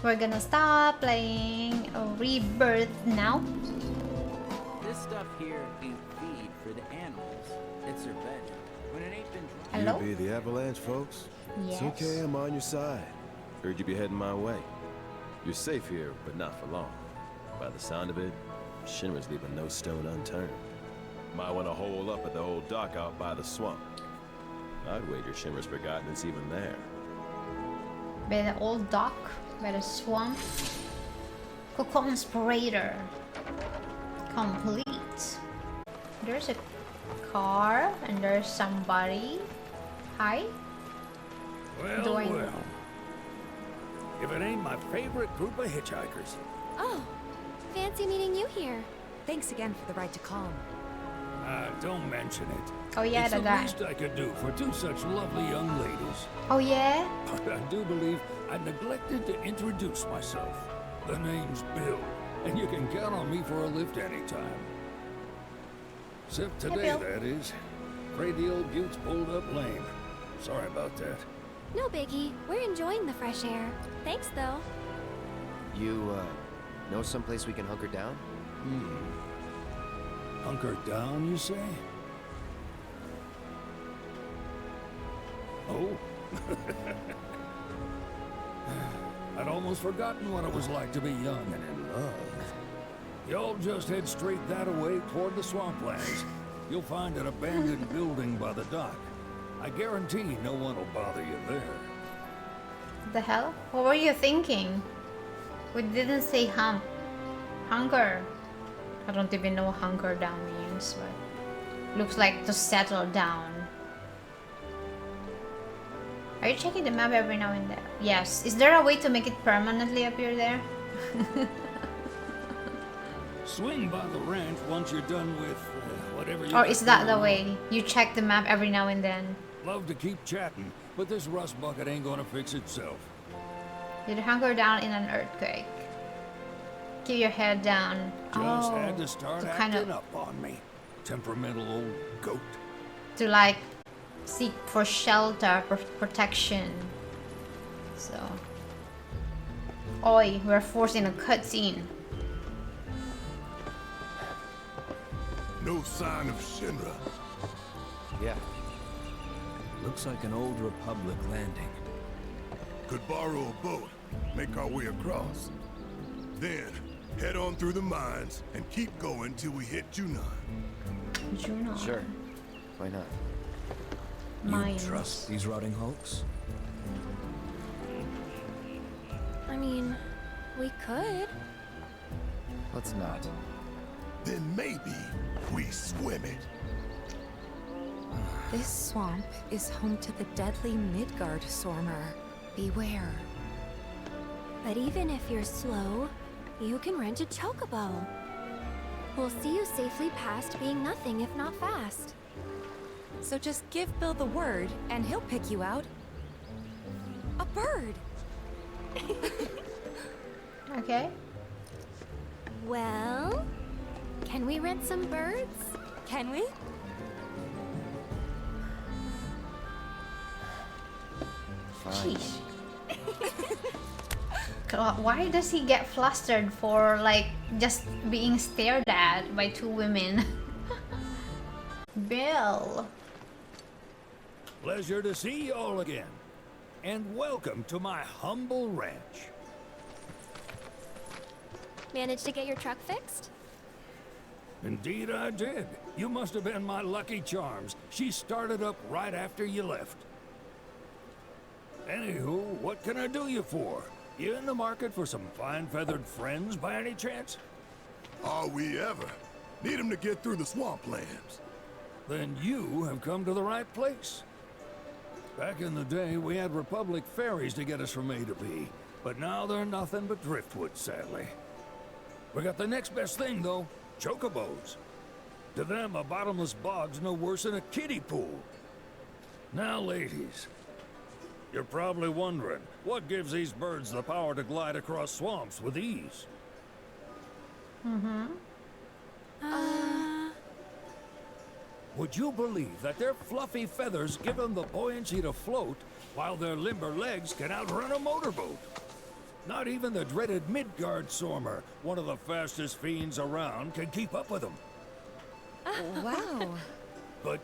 We're gonna stop playing Rebirth now. This stuff here ain't feed for the animals. It's their bed. When it ain't been dry. Hello? You be the Avalanche, folks? Yes. It's okay, I'm on your side. Heard you be heading my way. You're safe here, but not for long. By the sound of it, Shinra's leaving no stone unturned. Might want to hole up at the old dock out by the swamp. I'd wager Shinra's forgotten it's even there. By the old dock, by the swamp. Coconspirator. Complete. There's a car and there's somebody. Hi? Well, well. If it ain't my favorite group of hitchhikers. Oh, fancy meeting you here. Thanks again for the ride to Calm. Don't mention it. Oh yeah, it's the guy. least I could do for two such lovely young ladies. Oh yeah? But I do believe I neglected to introduce myself. The name's Bill, and you can count on me for a lift anytime. Except today, Bill. that is. Afraid the old Butte's pulled up lame. Sorry about that. No biggie. We're enjoying the fresh air. Thanks, though. You, know someplace we can hunker down? Hunker down, you say? Oh? I'd almost forgotten what it was like to be young and in love. Y'all just head straight that away toward the swamplands. You'll find an abandoned building by the dock. I guarantee no one will bother you there. The hell? What were you thinking? We didn't say hunger. I don't even know what hunker down means, but looks like to settle down. Are you checking the map every now and then? Yes. Is there a way to make it permanently appear there? Swing by the ranch once you're done with whatever you Or got is that the going on. way? You check the map every now and then? Love to keep chatting, but this rust bucket ain't gonna fix itself. Did you hunker down in an earthquake? Keep your head down. Just Oh, had to start to acting kind of up on me. Temperamental old goat. to like seek for shelter, protection. So, oi, we're forced in a cutscene. No sign of Shinra. Yeah. Looks like an old Republic landing. Could borrow a boat, make our way across. Then, head on through the mines and keep going till we hit Junon. Juno. Sure. Why not? Mines. Trust these rotting hulks? I mean, we could. Let's not. Then maybe we swim it. This swamp is home to the deadly Midgard Stormer. Beware. But even if you're slow, you can rent a chocobo. We'll see you safely past being nothing if not fast. So just give Bill the word, and he'll pick you out. A bird! Okay. Well, can we rent some birds? Can we? Fine. Sheesh. God, why does he get flustered for like just being stared at by two women? Bill. Pleasure to see y'all again. And welcome to my humble ranch. Managed to get your truck fixed? Indeed I did. You must have been my lucky charms. She started up right after you left. Anywho, what can I do you for? You in the market for some fine feathered friends by any chance? Are we ever? Need them to get through the swamplands. Then you have come to the right place. Back in the day, we had Republic ferries to get us from A to B, but now they're nothing but driftwood, sadly. We got the next best thing, though, chocobos. To them, a bottomless bog's no worse than a kiddie pool. Now, ladies, you're probably wondering, what gives these birds the power to glide across swamps with ease? Would you believe that their fluffy feathers give them the buoyancy to float, while their limber legs can outrun a motorboat? Not even the dreaded Midgard Sormer, one of the fastest fiends around, can keep up with him. Wow. But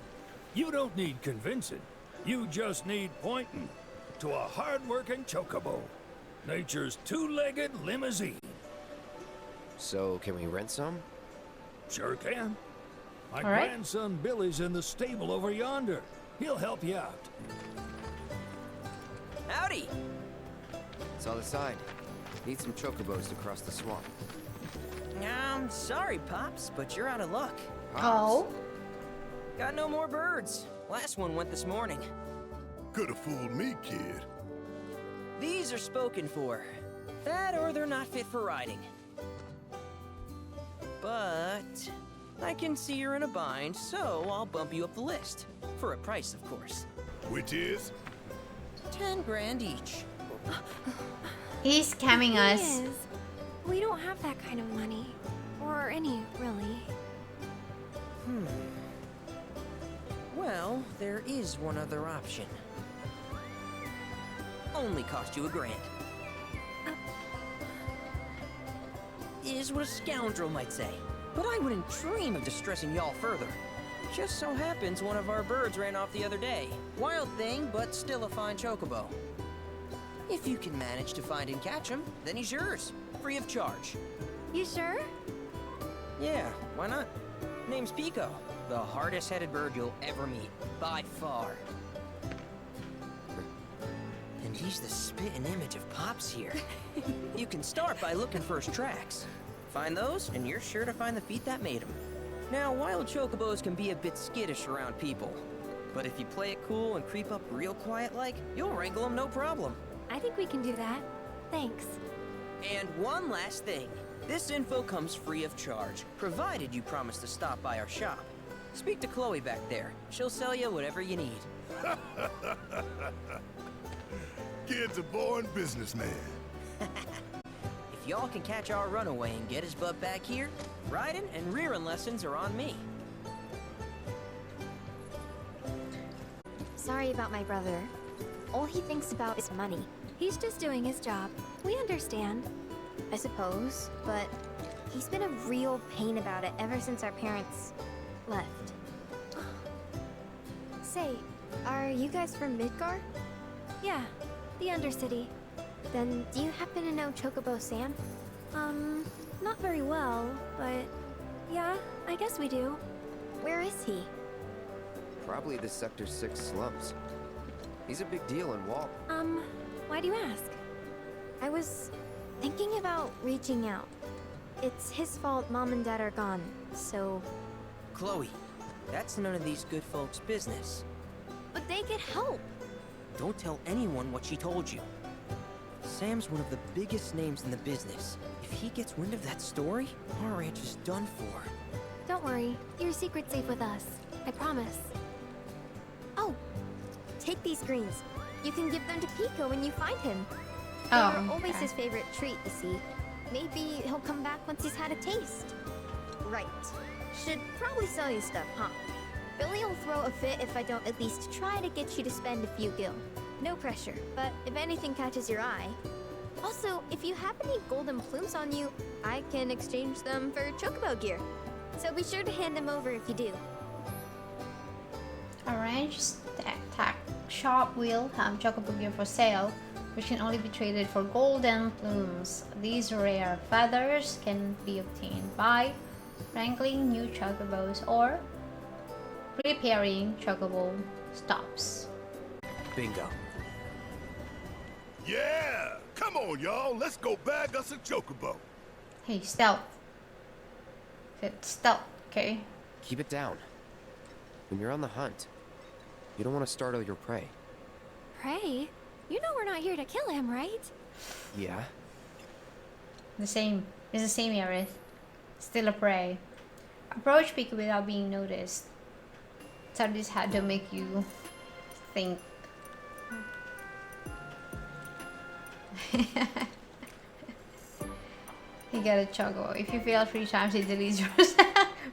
you don't need convincing. You just need pointing to a hard-working chocobo. Nature's two-legged limousine. So, can we rent some? Sure can. My All right. grandson Billy's in the stable over yonder. He'll help you out. Howdy! It's on the side. Need some chocobos to cross the swamp. I'm sorry, Pops, but you're out of luck. Oh. Got no more birds. Last one went this morning. Could have fooled me, kid. These are spoken for. That or they're not fit for riding. But I can see you're in a bind, so I'll bump you up the list. For a price, of course. Which is? 10 grand each. He's scamming The us. thing is, we don't have that kind of money. Or any, really. Well, there is one other option. Only cost you $1,000. Is what a scoundrel might say. But I wouldn't dream of distressing y'all further. Just so happens one of our birds ran off the other day. Wild thing, but still a fine chocobo. If you can manage to find and catch him, then he's yours. Free of charge. You sure? Yeah, why not? Name's Piko. The hardest-headed bird you'll ever meet. By far. And he's the spitting image of Pops here. You can start by looking for his tracks. Find those, and you're sure to find the feet that made him. Now, wild chocobos can be a bit skittish around people. But if you play it cool and creep up real quiet-like, you'll wrangle them no problem. I think we can do that. Thanks. And one last thing. This info comes free of charge, provided you promise to stop by our shop. Speak to Chloe back there. She'll sell you whatever you need. Kid's a born businessman. If y'all can catch our runaway and get his butt back here, riding and rearing lessons are on me. Sorry about my brother. All he thinks about is money. He's just doing his job. We understand. I suppose, but he's been a real pain about it ever since our parents left. Say, are you guys from Midgard? Yeah, the Undercity. Then do you happen to know Chocobo Sam? Not very well, but yeah, I guess we do. Where is he? Probably the Sector 6 slums. He's a big deal in Wall. Why do you ask? I was thinking about reaching out. It's his fault Mom and Dad are gone, so... Chloe, that's none of these good folks' business. But they could help! Don't tell anyone what she told you. Sam's one of the biggest names in the business. If he gets wind of that story, our ranch is done for. Don't worry, your secret's safe with us. I promise. Oh! Take these greens. You can give them to Piko when you find him. They're always his favorite treat, you see. Maybe he'll come back once he's had a taste. Right. Should probably sell you stuff, huh? Billy will throw a fit if I don't at least try to get you to spend a few gil. No pressure, but if anything catches your eye. Also, if you have any golden plumes on you, I can exchange them for chocobo gear. So be sure to hand them over if you do. Arrange tack shop will have chocobo gear for sale, which can only be traded for golden plumes. These rare feathers can be obtained by wrangling new chocobos or repairing chocobo stops. Bingo. Yeah! Come on, y'all. Let's go bag us a chocobo. Hey, stealth. It's stealth, okay? Keep it down. When you're on the hunt, you don't want to startle your prey. Prey? You know we're not here to kill him, right? Yeah? The same. It's the same, Aerith. Still a prey. Approach Piko without being noticed. Chadley had to make you think. You got a choco. If you fail 3 times, it deletes yours.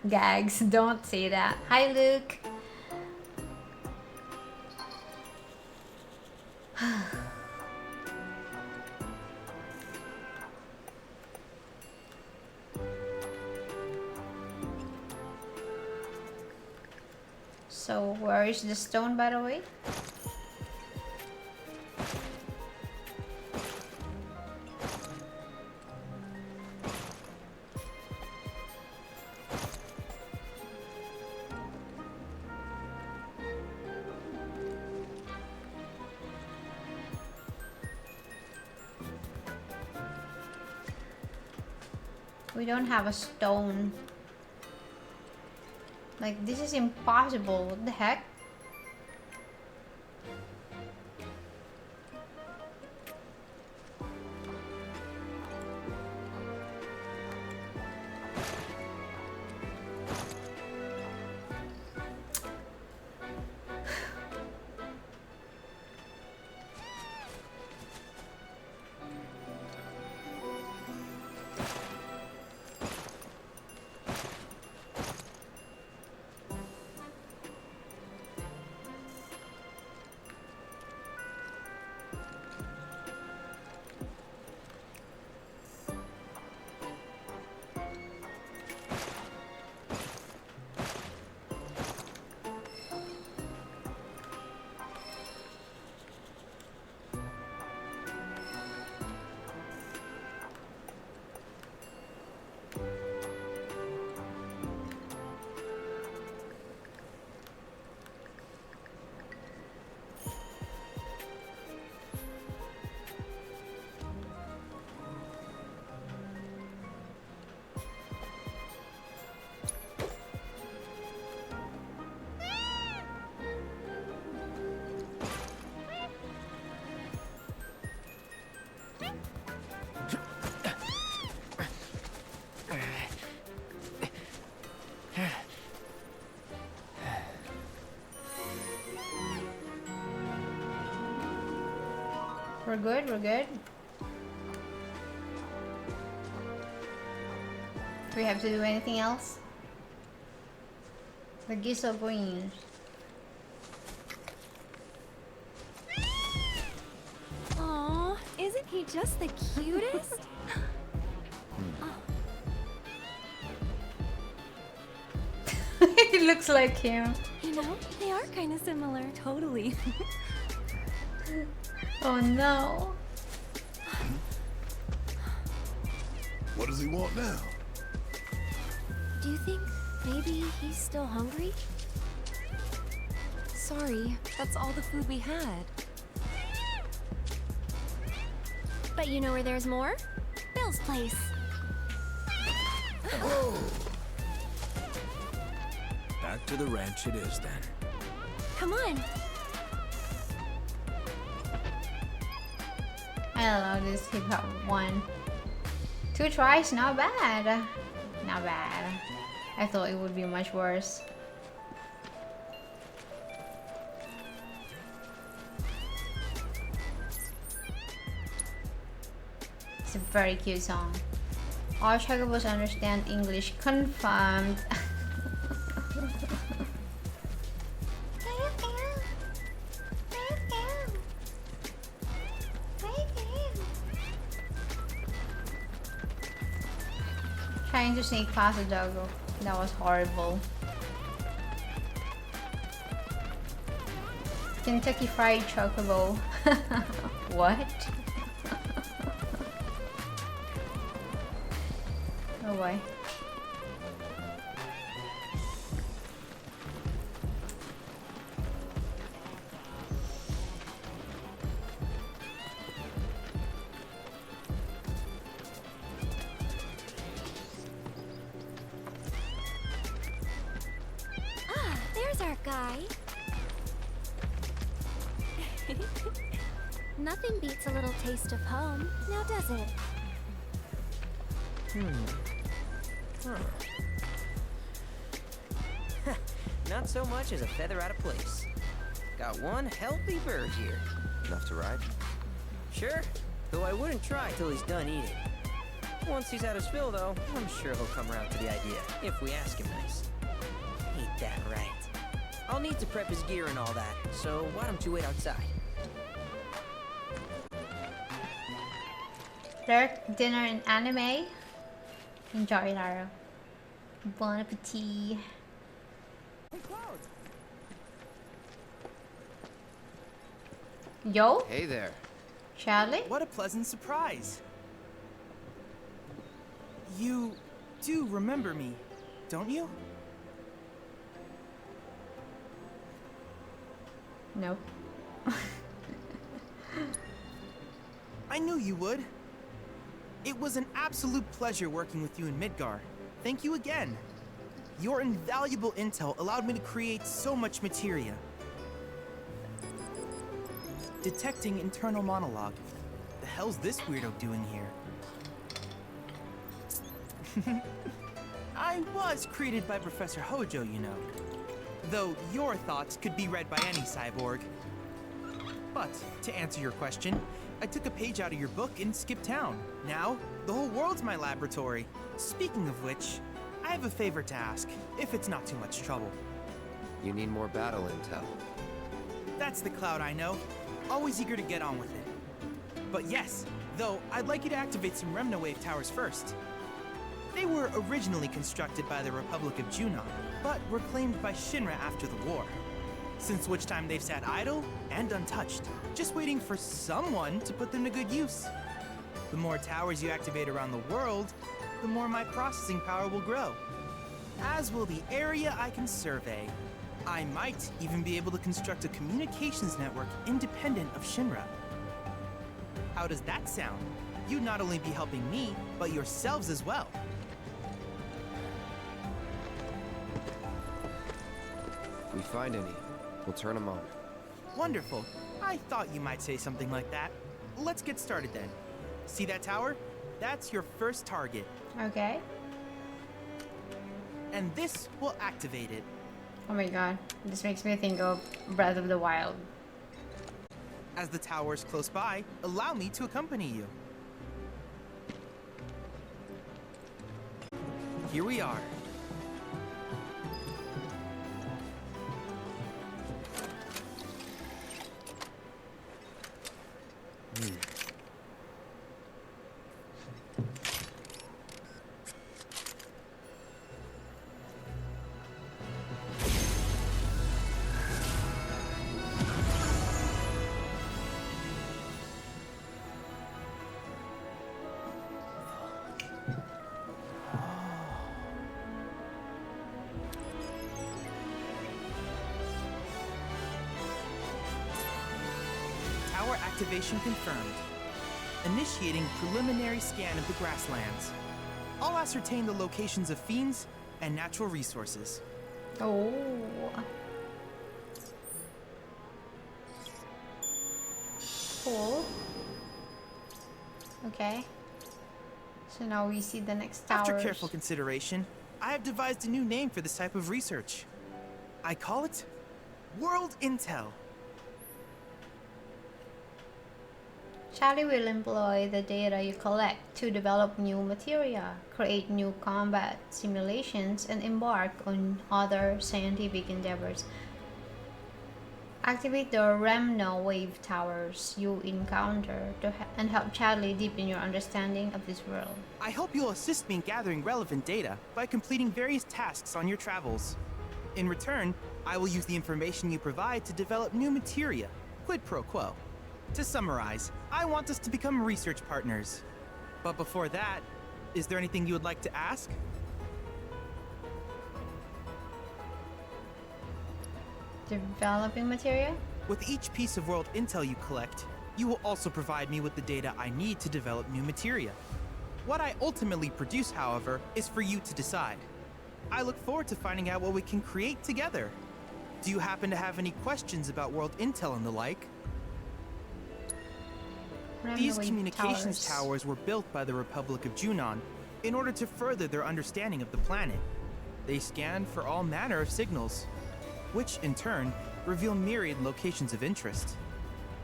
Gags. Don't say that. Hi, Luke. So where is the stone, by the way? We don't have a stone. Like, this is impossible. What the heck? We're good, we're good. Do we have to do anything else? The geese are green. Aw, isn't he just the cutest? It looks like him. You know, they are kind of similar. Totally. Oh no. What does he want now? Do you think maybe he's still hungry? Sorry, that's all the food we had. But you know where there's more? Bill's place. Back to the ranch it is then. Come on. I love this hip hop one. 2 tries, not bad. Not bad. I thought it would be much worse. It's a very cute song. All Chocobos understand English. Confirmed. Trying to sneak past the doggo. That was horrible. Kentucky Fried Chocobo. What? Oh boy. Ah, there's our guy. Nothing beats a little taste of home, now does it? Not so much as a feather out of place. Got one healthy bird here. Enough to ride? Sure, though I wouldn't try till he's done eating. Once he's had his fill, though, I'm sure he'll come around to the idea, if we ask him nice. Ain't that right? I'll need to prep his gear and all that, so why don't you wait outside? Dark dinner and anime. Enjoy, Naro. Bon appetit. Hey, Cloud! Yo? Hey there. Chadley? What a pleasant surprise. You do remember me, don't you? Nope. I knew you would. It was an absolute pleasure working with you in Midgar. Thank you again. Your invaluable intel allowed me to create so much materia. Detecting internal monologue. The hell's this weirdo doing here? I was created by Professor Hojo, you know. Though your thoughts could be read by any cyborg. But, to answer your question, I took a page out of your book and skipped town. Now, the whole world's my laboratory. Speaking of which, I have a favor to ask, if it's not too much trouble. You need more battle intel. That's the Cloud I know. Always eager to get on with it. But yes, though, I'd like you to activate some Remna Wave towers first. They were originally constructed by the Republic of Junon, but were claimed by Shinra after the war. Since which time they've sat idle and untouched, just waiting for someone to put them to good use. The more towers you activate around the world, the more my processing power will grow. As will the area I can survey. I might even be able to construct a communications network independent of Shinra. How does that sound? You'd not only be helping me, but yourselves as well. If we find any, we'll turn them on. Wonderful. I thought you might say something like that. Let's get started then. See that tower? That's your first target. Okay. And this will activate it. Oh my god. This makes me think of Breath of the Wild. As the tower is close by, allow me to accompany you. Here we are. Tower activation confirmed. Initiating preliminary scan of the grasslands. I'll ascertain the locations of fiends and natural resources. Oh. Cool. Okay. So now we see the next towers. After careful consideration, I have devised a new name for this type of research. I call it World Intel. Chadley will employ the data you collect to develop new materia, create new combat simulations, and embark on other scientific endeavors. Activate the Remna Wave towers you encounter and help Chadley deepen your understanding of this world. I hope you'll assist me in gathering relevant data by completing various tasks on your travels. In return, I will use the information you provide to develop new materia, quid pro quo. To summarize, I want us to become research partners. But before that, is there anything you would like to ask? Developing materia? With each piece of world intel you collect, you will also provide me with the data I need to develop new materia. What I ultimately produce, however, is for you to decide. I look forward to finding out what we can create together. Do you happen to have any questions about world intel and the like? These communications towers were built by the Republic of Junon in order to further their understanding of the planet. They scan for all manner of signals, which in turn reveal myriad locations of interest,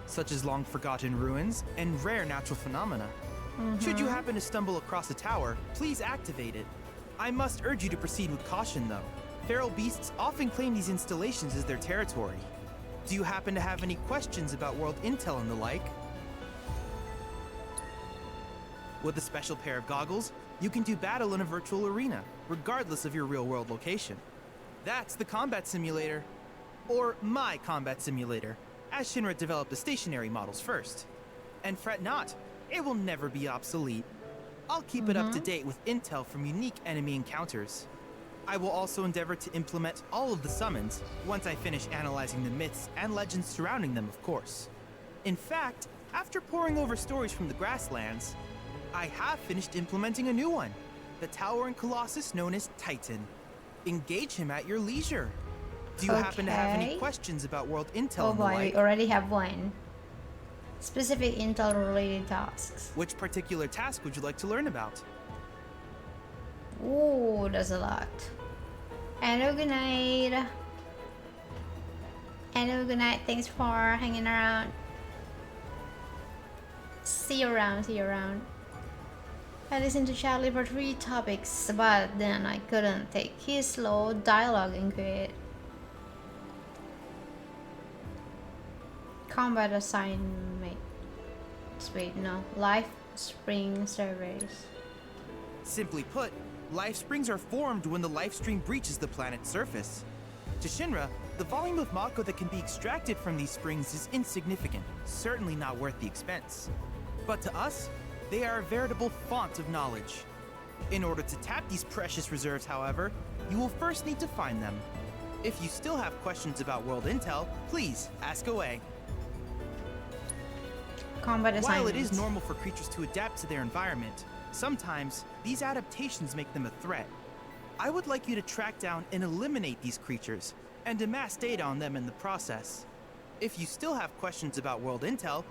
such as long-forgotten ruins and rare natural phenomena. Should you happen to stumble across a tower, please activate it. I must urge you to proceed with caution, though. Feral beasts often claim these installations as their territory. Do you happen to have any questions about world intel and the like? With a special pair of goggles, you can do battle in a virtual arena, regardless of your real-world location. That's the combat simulator. Or my combat simulator. as Shinra developed the stationary models first. And fret not, it will never be obsolete. I'll keep it up to date with intel from unique enemy encounters. I will also endeavor to implement all of the summons once I finish analyzing the myths and legends surrounding them, of course. In fact, after poring over stories from the grasslands, I have finished implementing a new one, the towering colossus known as Titan. Engage him at your leisure. Do you happen to have any questions about world intel? Oh boy, we already have one. Specific intel related tasks. Which particular task would you like to learn about? Ooh, that's a lot. Hello, good night. Hello, good night. Thanks for hanging around. See you around, see you around. I listened to Chadley for 3 topics, but then I couldn't take his slow dialogue and quit. Combat assignment. Wait, no. Life spring surveys. Simply put, life springs are formed when the life stream breaches the planet's surface. To Shinra, the volume of Mako that can be extracted from these springs is insignificant, certainly not worth the expense. But to us, they are a veritable font of knowledge. In order to tap these precious reserves, however, you will first need to find them. If you still have questions about world intel, please ask away. Combat assignments. While it is normal for creatures to adapt to their environment, sometimes these adaptations make them a threat. I would like you to track down and eliminate these creatures, and amass data on them in the process. If you still have questions about world intel,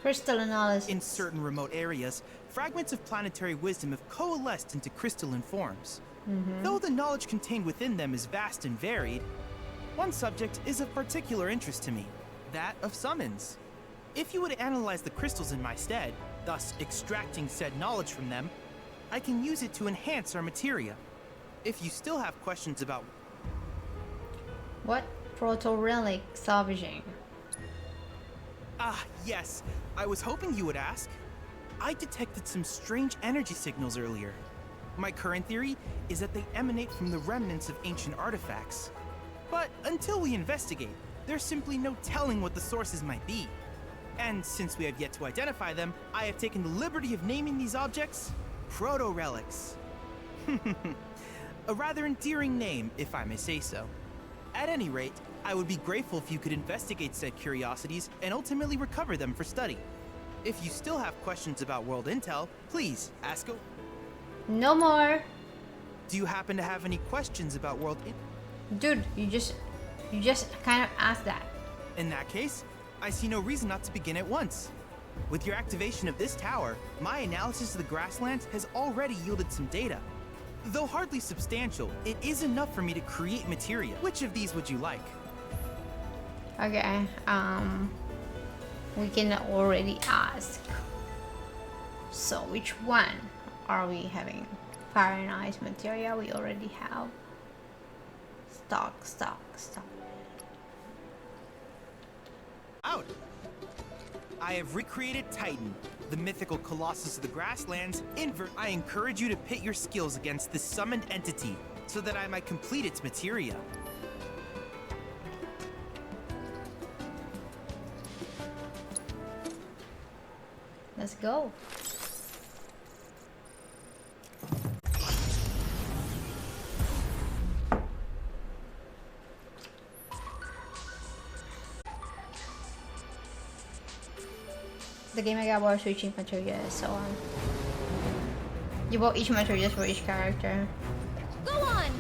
crystal analysis. In certain remote areas, fragments of planetary wisdom have coalesced into crystalline forms. Though the knowledge contained within them is vast and varied, one subject is of particular interest to me, that of summons. If you would analyze the crystals in my stead, thus extracting said knowledge from them, I can use it to enhance our materia. If you still have questions about what proto-relic salvaging? Ah, yes. I was hoping you would ask. I detected some strange energy signals earlier. My current theory is that they emanate from the remnants of ancient artifacts. But until we investigate, there's simply no telling what the sources might be. And since we have yet to identify them, I have taken the liberty of naming these objects proto-relics. A rather endearing name, if I may say so. At any rate, I would be grateful if you could investigate said curiosities and ultimately recover them for study. If you still have questions about world intel, please ask. No more. Do you happen to have any questions about world intel? Dude, you just kind of asked that. In that case, I see no reason not to begin at once. With your activation of this tower, my analysis of the grasslands has already yielded some data. Though hardly substantial, it is enough for me to create materia. Which of these would you like? Okay, we can already ask. So which one are we having? Fire and ice materia we already have. Stock. Out! I have recreated Titan, the mythical colossus of the grasslands. I encourage you to pit your skills against this summoned entity, so that I might complete its materia. Let's go. The game I got was switching materials, so you bought each materials for each character. Go on!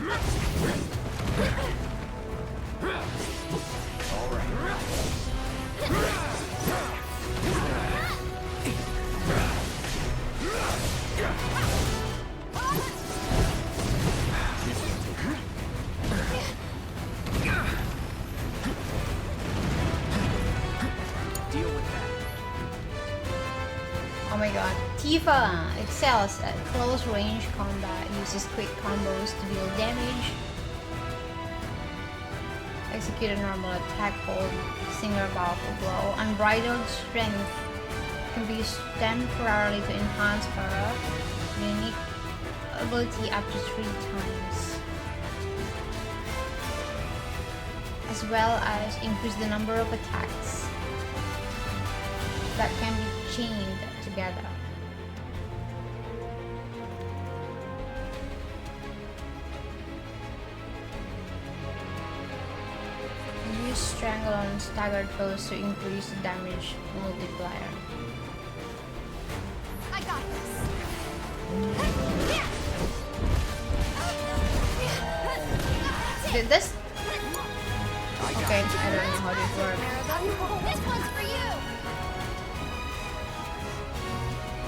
Oh my god. Tifa excels at close range combat, uses quick combos to deal damage, execute a normal attack, hold single powerful blow. Unbridled strength can be used temporarily to enhance her unique ability up to 3 times. as well as increase the number of attacks that can be chained together. Use strangle on staggered foes to increase the damage multiplier. I got this. Did this? Okay, I don't know how this works. This one's for you.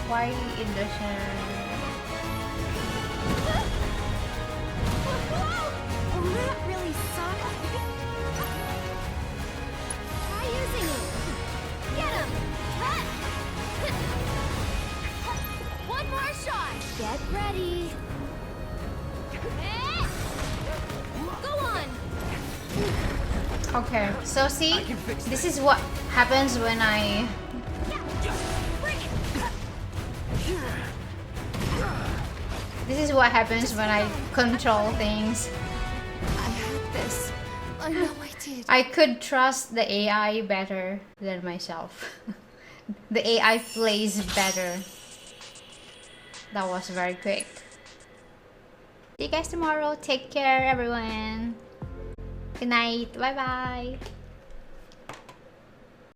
Why it doesn't? Oh, that really sucks. Try using it. Get him. One more shot. Get ready. Go on. Okay, so see, this is what happens when I control things. I had this. I know I did. I could trust the AI better than myself. The AI plays better. That was very quick. See you guys tomorrow. Take care, everyone. Good night. Bye bye.